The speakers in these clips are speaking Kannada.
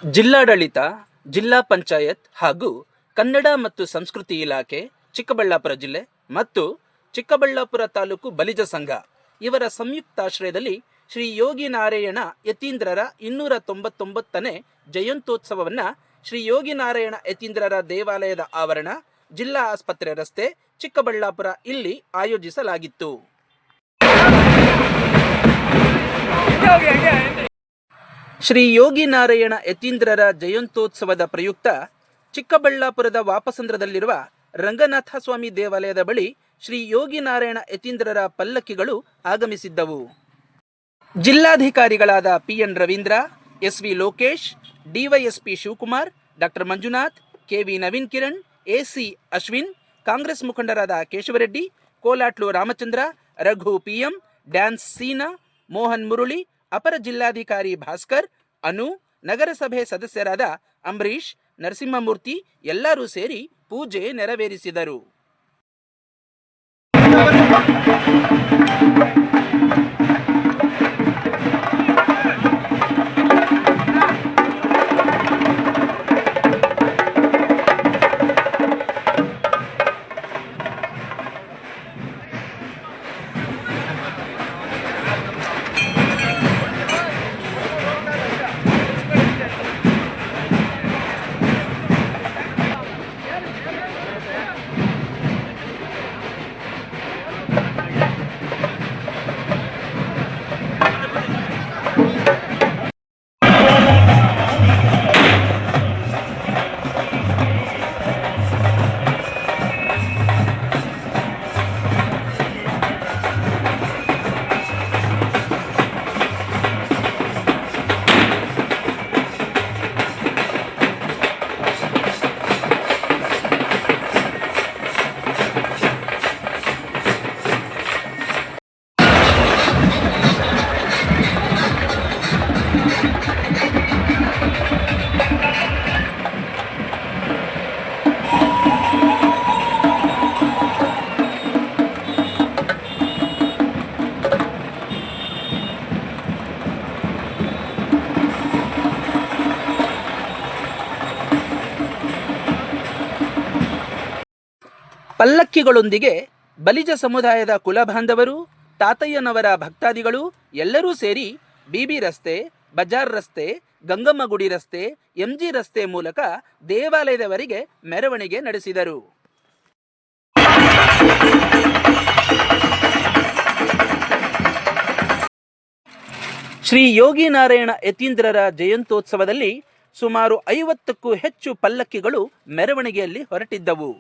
ಜಿಲ್ಲಾಡಳಿತ, ಜಿಲ್ಲಾ ಪಂಚಾಯತ್ ಹಾಗೂ ಕನ್ನಡ ಮತ್ತು ಸಂಸ್ಕೃತಿ ಇಲಾಖೆ, ಚಿಕ್ಕಬಳ್ಳಾಪುರ ಜಿಲ್ಲೆ ಮತ್ತು ಚಿಕ್ಕಬಳ್ಳಾಪುರ ತಾಲೂಕು ಬಲಿಜ ಸಂಘ ಇವರ ಸಂಯುಕ್ತಾಶ್ರಯದಲ್ಲಿ ಶ್ರೀ ಯೋಗಿ ನಾರಾಯಣ ಯತೀಂದ್ರರ 299ನೇ ಜಯಂತ್ಯೋತ್ಸವವನ್ನು ಶ್ರೀ ಯೋಗಿ ನಾರಾಯಣ ಯತೀಂದ್ರರ ದೇವಾಲಯದ ಆವರಣ, ಜಿಲ್ಲಾ ಆಸ್ಪತ್ರೆ ರಸ್ತೆ, ಚಿಕ್ಕಬಳ್ಳಾಪುರ ಇಲ್ಲಿ ಆಯೋಜಿಸಲಾಗಿತ್ತು. ಶ್ರೀ ಯೋಗಿ ನಾರಾಯಣ ಯತೀಂದ್ರರ ಜಯಂತ್ಯೋತ್ಸವದ ಪ್ರಯುಕ್ತ ಚಿಕ್ಕಬಳ್ಳಾಪುರದ ವಾಪಸಂದ್ರದಲ್ಲಿರುವ ರಂಗನಾಥ ಸ್ವಾಮಿ ದೇವಾಲಯದ ಬಳಿ ಶ್ರೀ ಯೋಗಿ ನಾರಾಯಣ ಯತೀಂದ್ರರ ಪಲ್ಲಕ್ಕಿಗಳು ಆಗಮಿಸಿದ್ದವು. ಜಿಲ್ಲಾಧಿಕಾರಿಗಳಾದ PN Ravindra, SV Lokesh, DYSP Shivakumar, doctor Manjunath, KV Naveen Kiran, AC Ashwin, Congress ಮುಖಂಡರಾದ ಕೇಶವರೆಡ್ಡಿ, ಕೋಲಾಟ್ಲು ರಾಮಚಂದ್ರ, ರಘು PM, ಡ್ಯಾನ್ಸ್ ಸೀನಾ, ಮೋಹನ್ ಮುರುಳಿ, ಅಪರ ಜಿಲ್ಲಾಧಿಕಾರಿ ಭಾಸ್ಕರ್, ಅನು, ನಗರಸಭೆ ಸದಸ್ಯರಾದ ಅಂಬರೀಶ್, ನರಸಿಂಹಮೂರ್ತಿ ಎಲ್ಲರೂ ಸೇರಿ ಪೂಜೆ ನೆರವೇರಿಸಿದರು. ಪಲ್ಲಕ್ಕಿಗಳೊಂದಿಗೆ ಬಲಿಜ ಸಮುದಾಯದ ಕುಲಬಾಂಧವರು, ತಾತಯ್ಯನವರ ಭಕ್ತಾದಿಗಳು ಎಲ್ಲರೂ ಸೇರಿ BB ರಸ್ತೆ, ಬಜಾರ್ ರಸ್ತೆ, ಗಂಗಮ್ಮಗುಡಿ ರಸ್ತೆ, MG ರಸ್ತೆ ಮೂಲಕ ದೇವಾಲಯದವರೆಗೆ ಮೆರವಣಿಗೆ ನಡೆಸಿದರು. ಶ್ರೀ ಯೋಗಿ ನಾರಾಯಣ ಯತೀಂದ್ರರ ಜಯಂತ್ಯೋತ್ಸವದಲ್ಲಿ ಸುಮಾರು 50ಕ್ಕೂ ಹೆಚ್ಚು ಪಲ್ಲಕ್ಕಿಗಳು ಮೆರವಣಿಗೆಯಲ್ಲಿ ಹೊರಟಿದ್ದವು.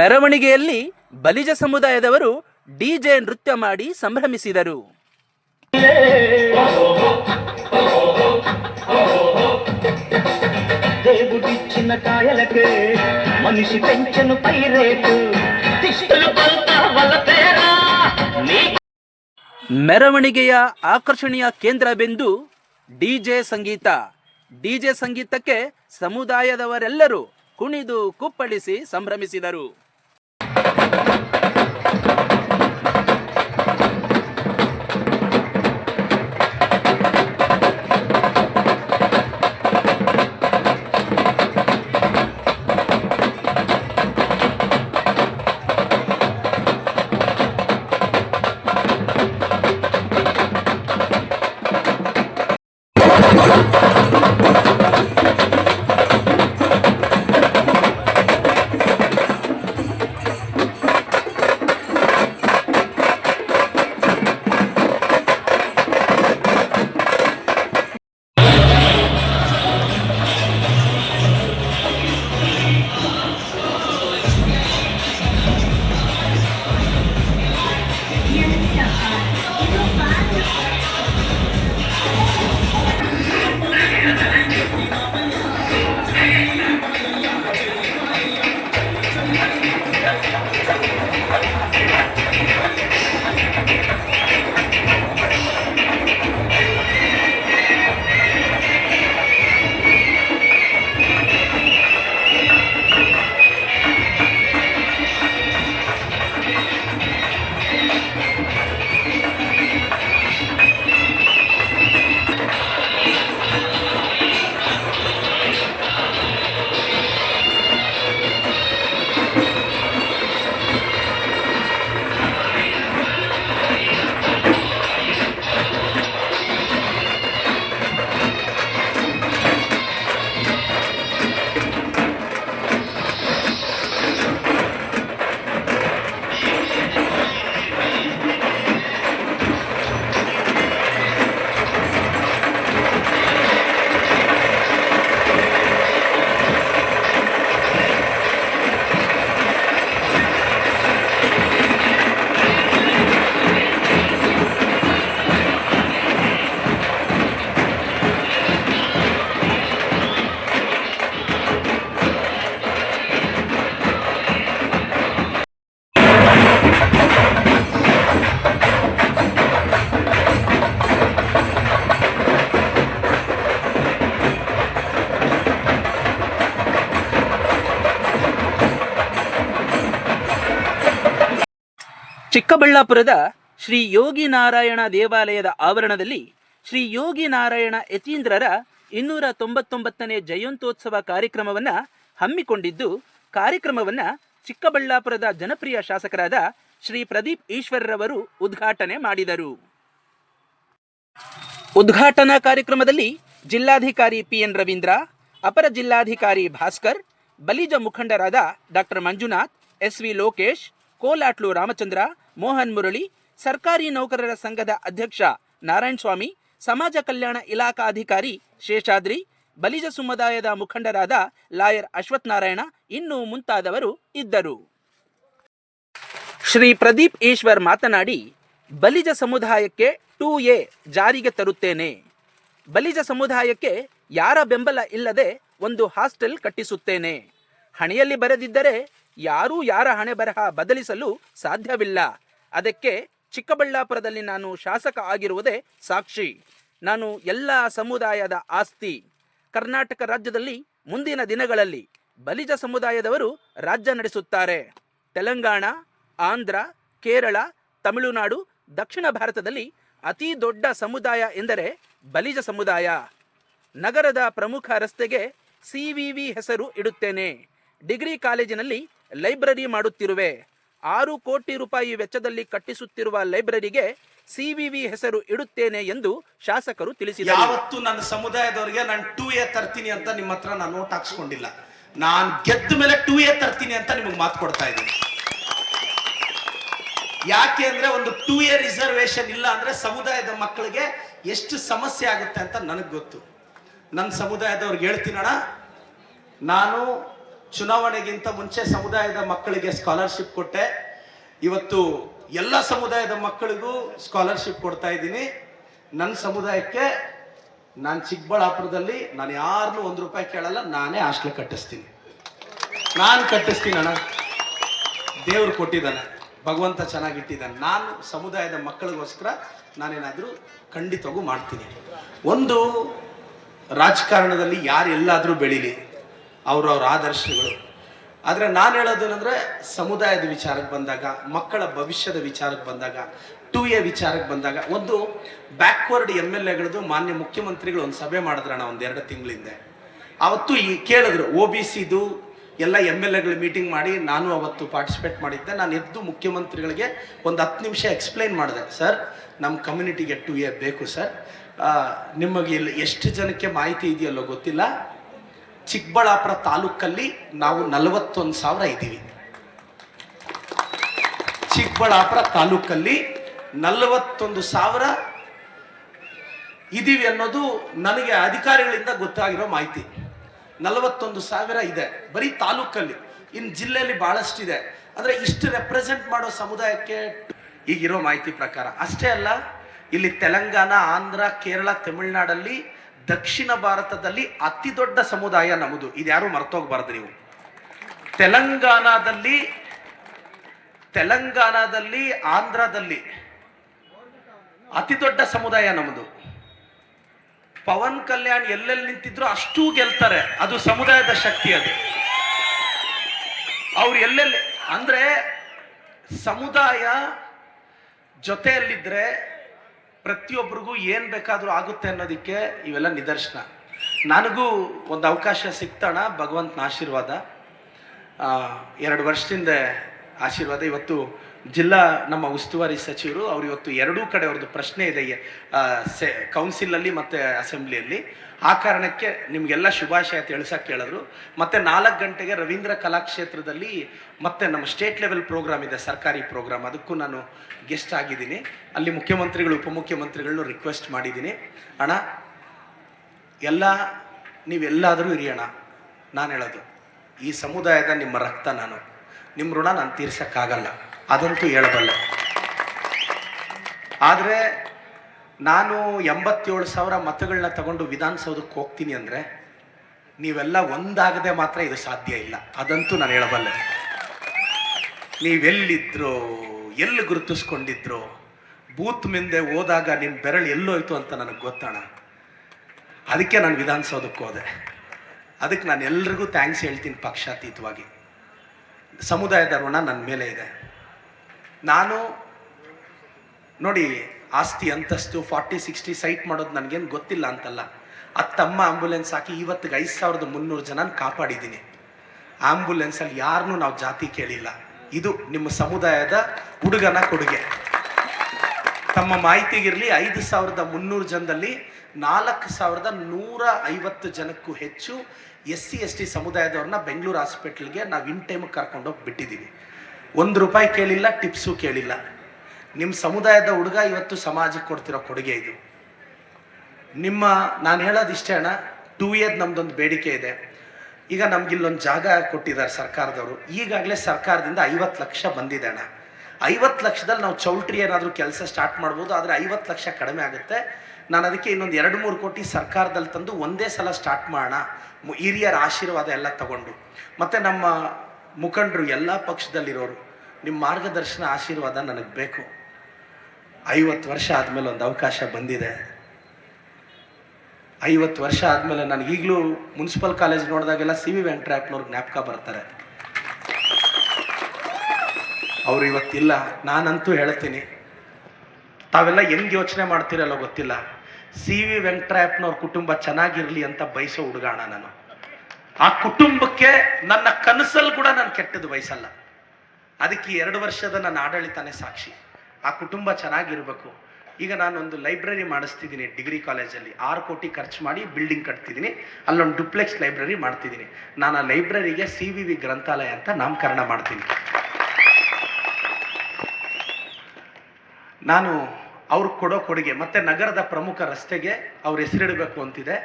ಮೆರವಣಿಗೆಯಲ್ಲಿ ಬಲಿಜ ಸಮುದಾಯದವರು DJ ನೃತ್ಯ ಮಾಡಿ ಸಂಭ್ರಮಿಸಿದರು. దేవుడిచ్చిన కాయలకే మనిషి పెంచను పైరేటు తిష్టలు కొల్తావల తేరా. ಮೆರವಣಿಗೆಯ ಆಕರ್ಷಣೀಯ ಕೇಂದ್ರ ಬಿಂದು DJ ಸಂಗೀತ. DJ ಸಂಗೀತಕ್ಕೆ ಸಮುದಾಯದವರೆಲ್ಲರೂ ಕುಣಿದು ಕುಪ್ಪಳಿಸಿ ಸಂಭ್ರಮಿಸಿದರು. ಚಿಕ್ಕಬಳ್ಳಾಪುರದ ಶ್ರೀ ಯೋಗಿ ನಾರಾಯಣ ದೇವಾಲಯದ ಆವರಣದಲ್ಲಿ ಶ್ರೀ ಯೋಗಿ ನಾರಾಯಣ ಯತೀಂದ್ರರ 299ನೇ ಜಯಂತ್ಯೋತ್ಸವ ಕಾರ್ಯಕ್ರಮವನ್ನು ಹಮ್ಮಿಕೊಂಡಿದ್ದು, ಕಾರ್ಯಕ್ರಮವನ್ನು ಚಿಕ್ಕಬಳ್ಳಾಪುರದ ಜನಪ್ರಿಯ ಶಾಸಕರಾದ ಶ್ರೀ ಪ್ರದೀಪ್ ಈಶ್ವರ್ರವರು ಉದ್ಘಾಟನೆ ಮಾಡಿದರು. ಉದ್ಘಾಟನಾ ಕಾರ್ಯಕ್ರಮದಲ್ಲಿ ಜಿಲ್ಲಾಧಿಕಾರಿ PN ರವೀಂದ್ರ, ಅಪರ ಜಿಲ್ಲಾಧಿಕಾರಿ ಭಾಸ್ಕರ್, ಬಲಿಜ ಮುಖಂಡರಾದ ಡಾಕ್ಟರ್ ಮಂಜುನಾಥ್, SV ಲೋಕೇಶ್, ಕೋಲಾಟ್ಲು ರಾಮಚಂದ್ರ, ಮೋಹನ್ ಮುರಳಿ, ಸರ್ಕಾರಿ ನೌಕರರ ಸಂಘದ ಅಧ್ಯಕ್ಷ ನಾರಾಯಣ ಸ್ವಾಮಿ, ಸಮಾಜ ಕಲ್ಯಾಣ ಇಲಾಖಾಧಿಕಾರಿ ಶೇಷಾದ್ರಿ, ಬಲಿಜ ಸಮುದಾಯದ ಮುಖಂಡರಾದ ಲಾಯರ್ ಅಶ್ವಥ್ ನಾರಾಯಣ ಇನ್ನೂ ಮುಂತಾದವರು ಇದ್ದರು. ಶ್ರೀ ಪ್ರದೀಪ್ ಈಶ್ವರ್ ಮಾತನಾಡಿ, ಬಲಿಜ ಸಮುದಾಯಕ್ಕೆ 2A ಜಾರಿಗೆ ತರುತ್ತೇನೆ. ಬಲಿಜ ಸಮುದಾಯಕ್ಕೆ ಯಾರ ಬೆಂಬಲ ಇಲ್ಲದೆ ಒಂದು ಹಾಸ್ಟೆಲ್ ಕಟ್ಟಿಸುತ್ತೇನೆ. ಹಣೆಯಲ್ಲಿ ಬರೆದಿದ್ದರೆ ಯಾರೂ ಯಾರ ಹಣೆ ಬರಹ ಬದಲಿಸಲು ಸಾಧ್ಯವಿಲ್ಲ. ಅದಕ್ಕೆ ಚಿಕ್ಕಬಳ್ಳಾಪುರದಲ್ಲಿ ನಾನು ಶಾಸಕ ಆಗಿರುವುದೇ ಸಾಕ್ಷಿ. ನಾನು ಎಲ್ಲ ಸಮುದಾಯದ ಆಸ್ತಿ. ಕರ್ನಾಟಕ ರಾಜ್ಯದಲ್ಲಿ ಮುಂದಿನ ದಿನಗಳಲ್ಲಿ ಬಲಿಜ ಸಮುದಾಯದವರು ರಾಜ್ಯ ನಡೆಸುತ್ತಾರೆ. ತೆಲಂಗಾಣ, ಆಂಧ್ರ, ಕೇರಳ, ತಮಿಳುನಾಡು, ದಕ್ಷಿಣ ಭಾರತದಲ್ಲಿ ಅತಿ ದೊಡ್ಡ ಸಮುದಾಯ ಎಂದರೆ ಬಲಿಜ ಸಮುದಾಯ. ನಗರದ ಪ್ರಮುಖ ರಸ್ತೆಗೆ CVV ಹೆಸರು ಇಡುತ್ತೇನೆ. ಡಿಗ್ರಿ ಕಾಲೇಜಿನಲ್ಲಿ ಲೈಬ್ರರಿ ಮಾಡುತ್ತಿರುವೆ. 6 ಕೋಟಿ ರೂಪಾಯಿ ವೆಚ್ಚದಲ್ಲಿ ಕಟ್ಟಿಸುತ್ತಿರುವ ಲೈಬ್ರರಿಗೆ CVV ಹೆಸರು ಇಡುತ್ತೇನೆ ಎಂದು ಶಾಸಕರು ತಿಳಿಸಿದರು. ಯಾವತ್ತು ನನ್ನ ಸಮುದಾಯದವರಿಗೆ ನಾನು 2A ತರ್ತೀನಿ ಅಂತ ನಿಮ್ಮ ಹತ್ರ ನಾನು ನೋಟ್ ಹಾಕ್ಸ್ಕೊಂಡಿಲ್ಲ. ನಾನು ಗೆದ್ದ ಮೇಲೆ 2A ತರ್ತೀನಿ ಅಂತ ನಿಮಗೆ ಮಾತು ಕೊಡ್ತಾ ಇದ್ದೀನಿ. ಯಾಕೆ ಅಂದ್ರೆ ಒಂದು 2A ರಿಸರ್ವೇಶನ್ ಇಲ್ಲ ಅಂದ್ರೆ ಸಮುದಾಯದ ಮಕ್ಕಳಿಗೆ ಎಷ್ಟು ಸಮಸ್ಯೆ ಆಗುತ್ತೆ ಅಂತ ನನಗೆ ಗೊತ್ತು. ನನ್ನ ಸಮುದಾಯದವ್ರಿಗೆ ಹೇಳ್ತೀನಣ್ಣ, ನಾನು ಚುನಾವಣೆಗಿಂತ ಮುಂಚೆ ಸಮುದಾಯದ ಮಕ್ಕಳಿಗೆ ಸ್ಕಾಲರ್ಶಿಪ್ ಕೊಟ್ಟೆ. ಇವತ್ತು ಎಲ್ಲ ಸಮುದಾಯದ ಮಕ್ಕಳಿಗೂ ಸ್ಕಾಲರ್ಶಿಪ್ ಕೊಡ್ತಾ ಇದ್ದೀನಿ. ನನ್ನ ಸಮುದಾಯಕ್ಕೆ ನಾನು ಚಿಕ್ಕಬಳ್ಳಾಪುರದಲ್ಲಿ ನಾನು ಯಾರನ್ನೂ 1 ರೂಪಾಯಿ ಕೇಳಲ್ಲ, ನಾನೇ ಹಾಸ್ಟೆಲ್ ಕಟ್ಟಿಸ್ತೀನಿ. ನಾನು ಕಟ್ಟಿಸ್ತೀನಿ ಅಣ್ಣ. ದೇವ್ರು ಕೊಟ್ಟಿದ್ದಾನೆ, ಭಗವಂತ ಚೆನ್ನಾಗಿಟ್ಟಿದ್ದಾನೆ. ನಾನು ಸಮುದಾಯದ ಮಕ್ಕಳಿಗೋಸ್ಕರ ನಾನೇನಾದರೂ ಖಂಡಿತವಾಗೂ ಮಾಡ್ತೀನಿ. ಒಂದು ರಾಜಕಾರಣದಲ್ಲಿ ಯಾರು ಎಲ್ಲಾದರೂ ಬೆಳೀಲಿ, ಅವ್ರವ್ರ ಆದರ್ಶಗಳು. ಆದರೆ ನಾನು ಹೇಳೋದೇನೆಂದರೆ, ಸಮುದಾಯದ ವಿಚಾರಕ್ಕೆ ಬಂದಾಗ, ಮಕ್ಕಳ ಭವಿಷ್ಯದ ವಿಚಾರಕ್ಕೆ ಬಂದಾಗ, 2A ವಿಚಾರಕ್ಕೆ ಬಂದಾಗ, ಒಂದು ಬ್ಯಾಕ್ವರ್ಡ್ MLAಗಳದ್ದು ಮಾನ್ಯ ಮುಖ್ಯಮಂತ್ರಿಗಳು ಒಂದು ಸಭೆ ಮಾಡಿದ್ರಣ್ಣ ಒಂದು 2 ತಿಂಗಳಿಂದ. ಅವತ್ತು ಈ ಕೇಳಿದ್ರು OBCದು ಎಲ್ಲ MLAಗಳು ಮೀಟಿಂಗ್ ಮಾಡಿ, ನಾನು ಅವತ್ತು ಪಾರ್ಟಿಸಿಪೇಟ್ ಮಾಡಿದ್ದೆ. ನಾನು ಎದ್ದು ಮುಖ್ಯಮಂತ್ರಿಗಳಿಗೆ ಒಂದು 10 ನಿಮಿಷ ಎಕ್ಸ್ಪ್ಲೈನ್ ಮಾಡಿದೆ. ಸರ್, ನಮ್ಮ ಕಮ್ಯುನಿಟಿಗೆ 2A ಬೇಕು ಸರ್. ನಿಮಗೆ ಇಲ್ಲಿ ಎಷ್ಟು ಜನಕ್ಕೆ ಮಾಹಿತಿ ಇದೆಯಲ್ಲೋ ಗೊತ್ತಿಲ್ಲ, ಚಿಕ್ಕಬಳ್ಳಾಪುರ ತಾಲೂಕಲ್ಲಿ ನಾವು 41,000 ಇದ್ದೀವಿ. ಚಿಕ್ಕಬಳ್ಳಾಪುರ ತಾಲೂಕಲ್ಲಿ 41,000 ಇದ್ದೀವಿ ಅನ್ನೋದು ನನಗೆ ಅಧಿಕಾರಿಗಳಿಂದ ಗೊತ್ತಾಗಿರೋ ಮಾಹಿತಿ. 41,000 ಇದೆ ಬರೀ ತಾಲೂಕಲ್ಲಿ. ಇನ್ನು ಜಿಲ್ಲೆಯಲ್ಲಿ ಬಹಳಷ್ಟಿದೆ. ಅಂದರೆ ಇಷ್ಟು ರೆಪ್ರೆಸೆಂಟ್ ಮಾಡೋ ಸಮುದಾಯಕ್ಕೆ ಈಗಿರೋ ಮಾಹಿತಿ ಪ್ರಕಾರ. ಅಷ್ಟೇ ಅಲ್ಲ, ಇಲ್ಲಿ ತೆಲಂಗಾಣ, ಆಂಧ್ರ, ಕೇರಳ, ತಮಿಳುನಾಡಲ್ಲಿ, ದಕ್ಷಿಣ ಭಾರತದಲ್ಲಿ ಅತಿ ದೊಡ್ಡ ಸಮುದಾಯ ನಮ್ಮದು. ಇದ್ಯಾರು ಮರ್ತೋಗ್ಬಾರ್ದು ನೀವು. ತೆಲಂಗಾಣದಲ್ಲಿ, ಆಂಧ್ರದಲ್ಲಿ ಅತಿ ದೊಡ್ಡ ಸಮುದಾಯ ನಮ್ಮದು. ಪವನ್ ಕಲ್ಯಾಣ್ ಎಲ್ಲೆಲ್ಲಿ ನಿಂತಿದ್ರು ಅಷ್ಟೂ ಗೆಲ್ತಾರೆ. ಅದು ಸಮುದಾಯದ ಶಕ್ತಿ. ಅದು ಅವ್ರು ಎಲ್ಲೆಲ್ಲಿ ಅಂದ್ರೆ ಸಮುದಾಯ ಜೊತೆಯಲ್ಲಿದ್ರೆ ಪ್ರತಿಯೊಬ್ಬರಿಗೂ ಏನು ಬೇಕಾದರೂ ಆಗುತ್ತೆ ಅನ್ನೋದಕ್ಕೆ ಇವೆಲ್ಲ ನಿದರ್ಶನ. ನನಗೂ ಒಂದು ಅವಕಾಶ ಸಿಕ್ತಣ, ಭಗವಂತನ ಆಶೀರ್ವಾದ. 2 ವರ್ಷದಿಂದ ಆಶೀರ್ವಾದ. ಇವತ್ತು ಜಿಲ್ಲಾ ನಮ್ಮ ಉಸ್ತುವಾರಿ ಸಚಿವರು ಅವರು ಇವತ್ತು 2 ಕಡೆ ಅವ್ರದ್ದು ಪ್ರಶ್ನೆ ಇದೆ, ಕೌನ್ಸಿಲಲ್ಲಿ ಮತ್ತು ಅಸೆಂಬ್ಲಿಯಲ್ಲಿ. ಆ ಕಾರಣಕ್ಕೆ ನಿಮಗೆಲ್ಲ ಶುಭಾಶಯ ತಿಳಿಸಕ್ಕೆ ಹೇಳಿದ್ರು. ಮತ್ತು 4 ಗಂಟೆಗೆ ರವೀಂದ್ರ ಕಲಾಕ್ಷೇತ್ರದಲ್ಲಿ ಮತ್ತೆ ನಮ್ಮ ಸ್ಟೇಟ್ ಲೆವೆಲ್ ಪ್ರೋಗ್ರಾಮ್ ಇದೆ, ಸರ್ಕಾರಿ ಪ್ರೋಗ್ರಾಮ್. ಅದಕ್ಕೂ ನಾನು ಗೆಸ್ಟ್ ಆಗಿದ್ದೀನಿ. ಅಲ್ಲಿ ಮುಖ್ಯಮಂತ್ರಿಗಳು, ಉಪಮುಖ್ಯಮಂತ್ರಿಗಳನ್ನು ರಿಕ್ವೆಸ್ಟ್ ಮಾಡಿದ್ದೀನಿ. ಅಣ್ಣ, ನೀವೆಲ್ಲಾದರೂ ಇರಿ ಅಣ್ಣ. ನಾನು ಹೇಳೋದು, ಈ ಸಮುದಾಯದ ನಿಮ್ಮ ರಕ್ತ ನಾನು, ನಿಮ್ಮ ಋಣ ನಾನು ತೀರ್ಸೋಕ್ಕಾಗಲ್ಲ, ಅದಂತೂ ಹೇಳಬಲ್ಲೆ. ಆದರೆ ನಾನು 87,000 ಮತಗಳನ್ನ ತಗೊಂಡು ವಿಧಾನಸೌಧಕ್ಕೆ ಹೋಗ್ತೀನಿ ಅಂದರೆ ನೀವೆಲ್ಲ ಒಂದಾಗದೆ ಮಾತ್ರ ಇದು ಸಾಧ್ಯ ಇಲ್ಲ, ಅದಂತೂ ನಾನು ಹೇಳಬಲ್ಲೆ. ನೀವೆಲ್ಲಿದ್ರೋ, ಎಲ್ಲಿ ಗುರುತಿಸ್ಕೊಂಡಿದ್ರೋ, ಬೂತ್ ಮುಂದೆ ಹೋದಾಗ ನಿಮ್ಮ ಬೆರಳು ಎಲ್ಲೋಯ್ತು ಅಂತ ನನಗೆ ಗೊತ್ತಣ. ಅದಕ್ಕೆ ನಾನು ವಿಧಾನಸೌಧಕ್ಕೆ ಹೋದೆ. ಅದಕ್ಕೆ ನಾನು ಎಲ್ರಿಗೂ ಥ್ಯಾಂಕ್ಸ್ ಹೇಳ್ತೀನಿ ಪಕ್ಷಾತೀತವಾಗಿ. ಸಮುದಾಯದ ಋಣ ನನ್ನ ಮೇಲೆ ಇದೆ. ನಾನು ನೋಡಿ, ಆಸ್ತಿ ಅಂತಸ್ತು 40-60 ಸೈಟ್ ಮಾಡೋದು ನನಗೇನು ಗೊತ್ತಿಲ್ಲ ಅಂತಲ್ಲ. ತಮ್ಮ ಆಂಬುಲೆನ್ಸ್ ಹಾಕಿ ಇವತ್ತಿಗೆ 5300 ಜನ ಕಾಪಾಡಿದ್ದೀನಿ. ಆಂಬುಲೆನ್ಸಲ್ಲಿ ಯಾರನ್ನೂ ನಾವು ಜಾತಿ ಕೇಳಿಲ್ಲ. ಇದು ನಿಮ್ಮ ಸಮುದಾಯದ ಹುಡುಗನ ಕೊಡುಗೆ. ತಮ್ಮ ಮಾಹಿತಿಗಿರಲಿ, 5300 ಜನದಲ್ಲಿ 4150 ಜನಕ್ಕೂ ಹೆಚ್ಚು SC/ST ಸಮುದಾಯದವ್ರನ್ನ ಬೆಂಗಳೂರು ಹಾಸ್ಪಿಟ್ಲ್ಗೆ ನಾವು ಇನ್ ಟೈಮ್ ಕರ್ಕೊಂಡೋಗಿ ಬಿಟ್ಟಿದ್ದೀವಿ. ₹1 ಕೇಳಿಲ್ಲ, ಟಿಪ್ಸು ಕೇಳಿಲ್ಲ. ನಿಮ್ಮ ಸಮುದಾಯದ ಹುಡುಗ ಇವತ್ತು ಸಮಾಜಕ್ಕೆ ಕೊಡ್ತಿರೋ ಕೊಡುಗೆ ಇದು. ನಾನು ಹೇಳೋದಿಷ್ಟೇ ಅಣ್ಣ, 2A ನಮ್ದೊಂದು ಬೇಡಿಕೆ ಇದೆ. ಈಗ ನಮ್ಗಿಲ್ಲೊಂದು ಜಾಗ ಕೊಟ್ಟಿದ್ದಾರೆ ಸರ್ಕಾರದವರು. ಈಗಾಗಲೇ ಸರ್ಕಾರದಿಂದ 50 ಲಕ್ಷ ಬಂದಿದೆ ಅಣ್ಣ. 50 ಲಕ್ಷದಲ್ಲಿ ನಾವು ಚೌಲ್ಟ್ರಿ ಏನಾದರೂ ಕೆಲಸ ಸ್ಟಾರ್ಟ್ ಮಾಡ್ಬೋದು, ಆದರೆ 50 ಲಕ್ಷ ಕಡಿಮೆ ಆಗುತ್ತೆ. ನಾನು ಅದಕ್ಕೆ ಇನ್ನೊಂದು 2-3 ಕೋಟಿ ಸರ್ಕಾರದಲ್ಲಿ ತಂದು ಒಂದೇ ಸಲ ಸ್ಟಾರ್ಟ್ ಮಾಡೋಣ, ಹಿರಿಯರ ಆಶೀರ್ವಾದ ಎಲ್ಲ ತಗೊಂಡು. ಮತ್ತು ನಮ್ಮ ಮುಖಂಡರು ಎಲ್ಲ ಪಕ್ಷದಲ್ಲಿರೋರು, ನಿಮ್ಮ ಮಾರ್ಗದರ್ಶನ ಆಶೀರ್ವಾದ ನನಗೆ ಬೇಕು. 50 ವರ್ಷ ಆದಮೇಲೆ ಒಂದು ಅವಕಾಶ ಬಂದಿದೆ. 50 ವರ್ಷ ಆದಮೇಲೆ ನನಗೀಗಲೂ ಮುನ್ಸಿಪಲ್ ಕಾಲೇಜ್ ನೋಡಿದಾಗೆಲ್ಲ CV ವೆಂಕಟರಾಯಪ್ಪನವ್ರಿಗೆ ಜ್ಞಾಪಕ ಬರ್ತಾರೆ. ಅವರು ಇವತ್ತಿಲ್ಲ. ನಾನಂತೂ ಹೇಳ್ತೀನಿ, ತಾವೆಲ್ಲ ಹೆಂಗೆ ಯೋಚನೆ ಮಾಡ್ತೀರಲ್ಲ ಗೊತ್ತಿಲ್ಲ, CV ವೆಂಕಟರಾಯಪ್ಪನವ್ರ ಕುಟುಂಬ ಚೆನ್ನಾಗಿರಲಿ ಅಂತ ಬಯಸೋ ಹುಡುಗಾಣ ನಾನು. ಆ ಕುಟುಂಬಕ್ಕೆ ನನ್ನ ಕನಸಲ್ಲಿ ಕೂಡ ನಾನು ಕೆಟ್ಟದ್ದು ಬಯಸಲ್ಲ. ಅದಕ್ಕೆ 2 ವರ್ಷದ ನನ್ನ ಆಡಳಿತನೇ ಸಾಕ್ಷಿ. ಆ ಕುಟುಂಬ ಚೆನ್ನಾಗಿರ್ಬೇಕು. ಈಗ ನಾನೊಂದು ಲೈಬ್ರರಿ ಮಾಡಿಸ್ತಿದ್ದೀನಿ ಡಿಗ್ರಿ ಕಾಲೇಜಲ್ಲಿ. 6 ಕೋಟಿ ಖರ್ಚು ಮಾಡಿ ಬಿಲ್ಡಿಂಗ್ ಕಟ್ತಿದ್ದೀನಿ. ಅಲ್ಲೊಂದು ಡುಪ್ಲೆಕ್ಸ್ ಲೈಬ್ರರಿ ಮಾಡ್ತಿದ್ದೀನಿ. ನಾನು ಆ ಲೈಬ್ರರಿಗೆ CVV ಗ್ರಂಥಾಲಯ ಅಂತ ನಾಮಕರಣ ಮಾಡ್ತೀನಿ. ನಾನು ಅವ್ರಿಗೆ ಕೊಡೋ ಕೊಡುಗೆ, ಮತ್ತು ನಗರದ ಪ್ರಮುಖ ರಸ್ತೆಗೆ ಅವ್ರ ಹೆಸರಿಡಬೇಕು ಅಂತಿದೆ.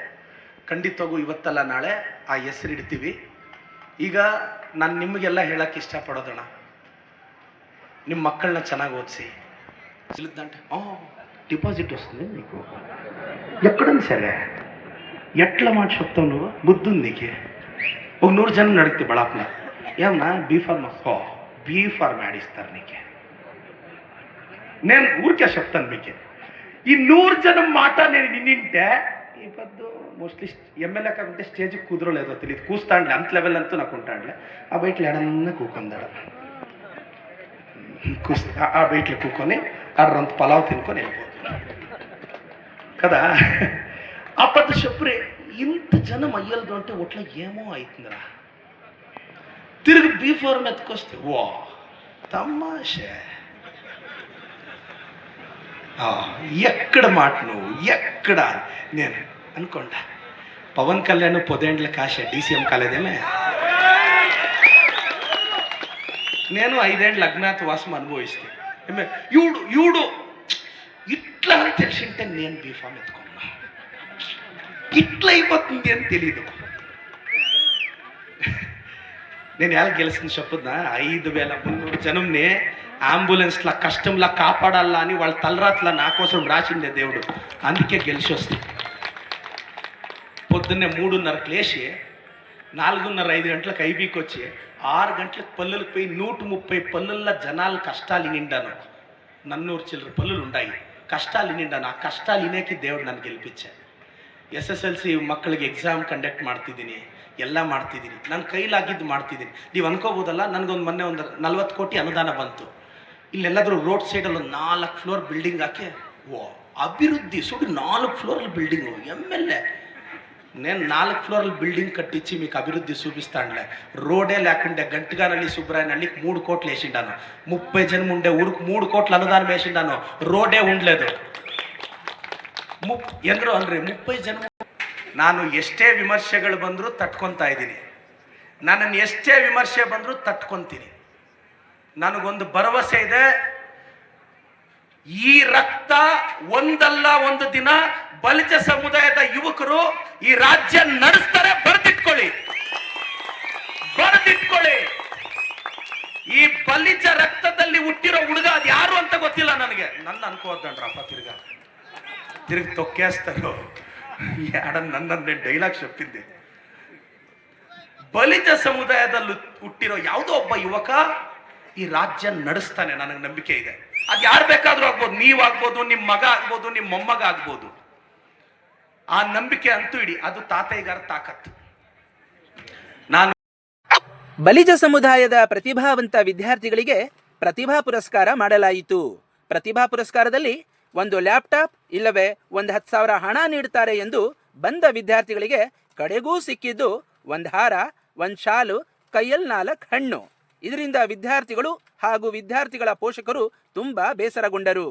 ಖಂಡಿತವಾಗೂ ಇವತ್ತಲ್ಲ ನಾಳೆ ಆ ಹೆಸರಿಡ್ತೀವಿ. ಈಗ ನಾನು ನಿಮಗೆಲ್ಲ ಹೇಳಕ್ಕೆ ಇಷ್ಟಪಡೋದಣ್ಣ, ನಿಮ್ಮ ಮಕ್ಕಳನ್ನ ಚೆನ್ನಾಗಿ ಓದಿಸಿ. డిపాజిట్ వస్తుంది నీకు. ఎక్కడుంది సరే, ఎట్లా మాట చెప్తావు నువ్వు? బుద్ధి ఉంది నీకు? ఒక 100 జనం అడిగితే బడాప్న ఏమన్నా బీ ఫార్మ్ ఆడిస్తారు నీకే. నేను ఊరికే చెప్తాను మీకు, ఈ 100 జనం మాట నేను నిన్నింటే ఈ పెద్ద మోస్ట్లీ ఎమ్మెల్యే కాకుంటే స్టేజ్కి కుదరలేదో తెలియదు. కూస్తాండ్లే అంత లెవెల్ అంతా నాకు ఉంటాండ్లే. ఆ బయటలో ఎడన్నా కూకుందాడ, ఆ బయటలో కూకొని అర్రంత పలావ్ తినుకొని వెళ్ళిపోతుంది కదా. అప్పటి చెప్పురే ఇంత జనం అయ్యలదు అంటే ఒట్లా ఏమో అవుతుందిరా. తిరిగి B4 ఎత్తుకొస్తే ఓ తమాషే. ఎక్కడ మాట నువ్వు ఎక్కడ నేను అనుకోండా. పవన్ కళ్యాణ్ 10 ఏళ్ళ కాశే DCM కాలేదేమే. నేను 5 ఏళ్ళ అజ్ఞాతవాసం అనుభవిస్తే ఈడు ఇట్లా అని తెలిసింటే నేను B.Pharm ఎత్తుకున్నా. ఇట్లా అయిపోతుంది అని తెలీదు. నేను ఎలా గెలిచింది చెప్పుద్దా, 5300 జనంని అంబులెన్స్లా కష్టంలా కాపాడాలా అని వాళ్ళ తలరాత్లా నా కోసం రాసిండే దేవుడు. అందుకే గెలిచి వస్తుంది. పొద్దున్నే 3:30కి లేచి 4:30-5 గంటలకు ఐబీకి వచ్చి 6 గంటలకు పల్లెలకు పోయి 130 పల్లెల్లో జనాల కష్టాలు నిండాను. 400 చిల్లర పల్లెలు ఉన్నాయి, కష్టాలు నిండాను. ಆ ಕಷ್ಟಾలు ಇನೇಕಿ ದೇವ್ರು ನಾನು ಗೆಲ್ಪಿಚ್ಚೆ. SSLC ಮಕ್ಕಳಿಗೆ ಎಕ್ಸಾಮ್ ಕಂಡಕ್ಟ್ ಮಾಡ್ತಿದ್ದೀನಿ, ಎಲ್ಲ ಮಾಡ್ತಿದ್ದೀನಿ, ನನ್ನ ಕೈಲಾಗಿದ್ದು ಮಾಡ್ತಿದ್ದೀನಿ. ನೀವು ಅನ್ಕೋಬೋದಲ್ಲ, ನನಗೊಂದು ಮೊನ್ನೆ ಒಂದು 40 ಕೋಟಿ ಅನುದಾನ ಬಂತು. ಇಲ್ಲೆಲ್ಲಾದರೂ ರೋಡ್ ಸೈಡಲ್ಲಿ ಒಂದು 4 ಫ್ಲೋರ್ ಬಿಲ್ಡಿಂಗ್ ಹಾಕಿ అభివృద్ధి చూడు. 4 ఫ్లోర్ల బిల్డింగ్ ఎమ్మెల్యే నేను 4 ఫ్లోర్ల బిల్డింగ్ కట్టించి మీకు అభివృద్ధి చూపిస్తానులే. రోడే లేకుండే గంటగానల్లి సుబ్రాయనల్లికి 3 కోట్లు వేసిండాను. 30 జనం ఉండే ఊరికి 3 కోట్ల అనుదానం వేసిండాను. రోడే ఉండలేదు. ಎಂದ್ರು ಅನ್ರಿ 30 ಜನ. ನಾನು ಎಷ್ಟೇ ವಿಮರ್ಶೆಗಳು ಬಂದರೂ ತಟ್ಕೊತಾ ಇದ್ದೀನಿ. ನನ್ನನ್ನು ಎಷ್ಟೇ ವಿಮರ್ಶೆ ಬಂದರೂ ತಟ್ಕೊತೀನಿ. ನನಗೊಂದು ಭರವಸೆ ಇದೆ, ಈ ರಕ್ತ ಒಂದಲ್ಲ ಒಂದು ದಿನ ಬಲಿಜ ಸಮುದಾಯದ ಯುವಕರು ಈ ರಾಜ್ಯ ನಡೆಸ್ತಾರೆ. ಬರೆದಿಟ್ಕೊಳ್ಳಿ. ಈ ಬಲಿಜ ರಕ್ತದಲ್ಲಿ ಹುಟ್ಟಿರೋ ಹುಡುಗ ಅದು ಯಾರು ಅಂತ ಗೊತ್ತಿಲ್ಲ ನನಗೆ. ನನ್ನ ಅನ್ಕೋದ್ರಪ್ಪ ತಿರುಗಿ ತೊಕ್ಕೇಸ್ತಾರೋ ಯಾಡ ನನ್ನನ್ನೇ ಡೈಲಾಗ್ చెప్పింది. ಬಲಿಜ ಸಮುದಾಯದಲ್ಲಿ ಹುಟ್ಟಿರೋ ಯಾವುದೋ ಒಬ್ಬ ಯುವಕ ಈ ರಾಜ್ಯ ನಡೆಸ್ತಾನೆ, ನನಗೆ ನಂಬಿಕೆ ಇದೆ. ಅದು ಯಾರು ಬೇಕಾದ್ರೂ ಆಗ್ಬೋದು, ನೀವಾಗ್ಬೋದು, ನಿಮ್ಮ ಮಗ ಆಗ್ಬೋದು, ನಿಮ್ಮ ಮೊಮ್ಮಗ ಆಗ್ಬೋದು. ಆ ನಂಬಿಕೆ ಅಂತೂ ಇಡಿ, ಅದು ತಾತಯ್ಯಗಾರ ತಾಕತ್ತು. ನಾನು ಬಲಿಜ ಸಮುದಾಯದ ಪ್ರತಿಭಾವಂತ ವಿದ್ಯಾರ್ಥಿಗಳಿಗೆ ಪ್ರತಿಭಾ ಪುರಸ್ಕಾರ ಮಾಡಲಾಯಿತು. ಪ್ರತಿಭಾ ಪುರಸ್ಕಾರದಲ್ಲಿ ಒಂದು ಲ್ಯಾಪ್ಟಾಪ್ ಇಲ್ಲವೇ ಒಂದು 10,000 ಹಣ ನೀಡುತ್ತಾರೆ ಎಂದು ಬಂದ ವಿದ್ಯಾರ್ಥಿಗಳಿಗೆ ಕಡೆಗೂ ಸಿಕ್ಕಿದ್ದು ಒಂದು ಹಾರ, ಒಂದು ಶಾಲು, ಕೈಯಲ್ಲಿ 4 ಹಣ್ಣು. ಇದರಿಂದ ವಿದ್ಯಾರ್ಥಿಗಳು ಹಾಗೂ ವಿದ್ಯಾರ್ಥಿಗಳ ಪೋಷಕರು ತುಂಬ ಬೇಸರಗೊಂಡರು.